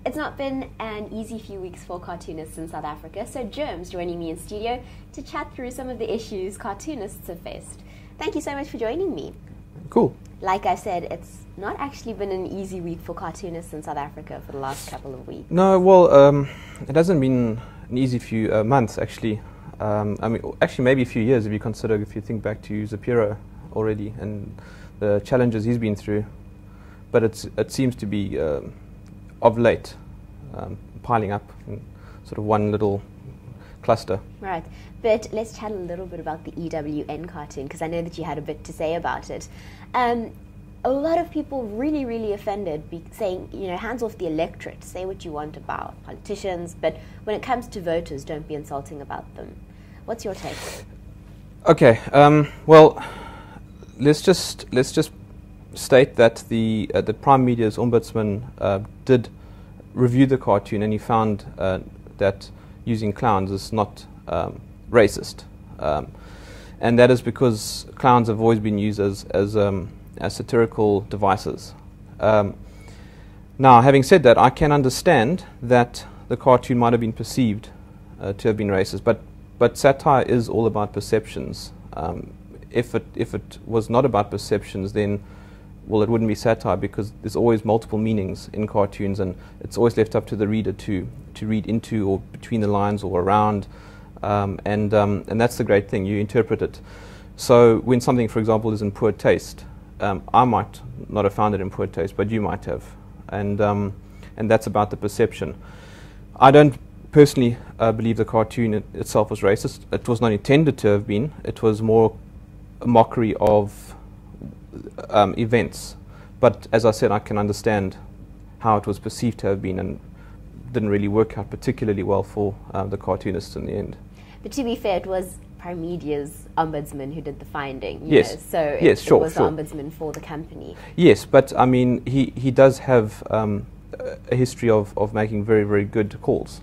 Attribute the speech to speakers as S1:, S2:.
S1: It's not been an easy few weeks for cartoonists in South Africa, so Jerm's joining me in studio to chat through some of the issues cartoonists have faced. Thank you so much for joining me.
S2: Cool.
S1: Like I said, it's not actually been an easy week for cartoonists in South Africa for the last couple of weeks.
S2: No, well, it hasn't been an easy few months, actually. I mean, actually maybe a few years if you think back to Zapiro already and the challenges he's been through. But it seems to be, of late, piling up in sort of one little cluster.
S1: Right, but let's chat a little bit about the EWN cartoon, because I know that you had a bit to say about it. A lot of people really offended, saying, you know, hands off the electorate, say what you want about politicians, but when it comes to voters, don't be insulting about them. What's your take?
S2: Okay, well, let's just state that the Prime Media's ombudsman did review the cartoon, and he found that using clowns is not racist, and that is because clowns have always been used as satirical devices. Now, having said that, I can understand that the cartoon might have been perceived to have been racist, but satire is all about perceptions. If it was not about perceptions, then, well, it wouldn't be satire, because there's always multiple meanings in cartoons, and it's always left up to the reader to read into or between the lines or around, and that's the great thing. You interpret it. So when something, for example, is in poor taste, I might not have found it in poor taste, but you might have, and that's about the perception. I don't personally believe the cartoon itself was racist. It was not intended to have been. It was more a mockery of events. But as I said, I can understand how it was perceived to have been, and didn't really work out particularly well for the cartoonists in the end.
S1: But to be fair, it was Prime Media's ombudsman who did the finding.
S2: Yes.
S1: You know, so
S2: yes,
S1: it was the ombudsman for the company.
S2: Yes, but I mean, he does have a history of making very good calls.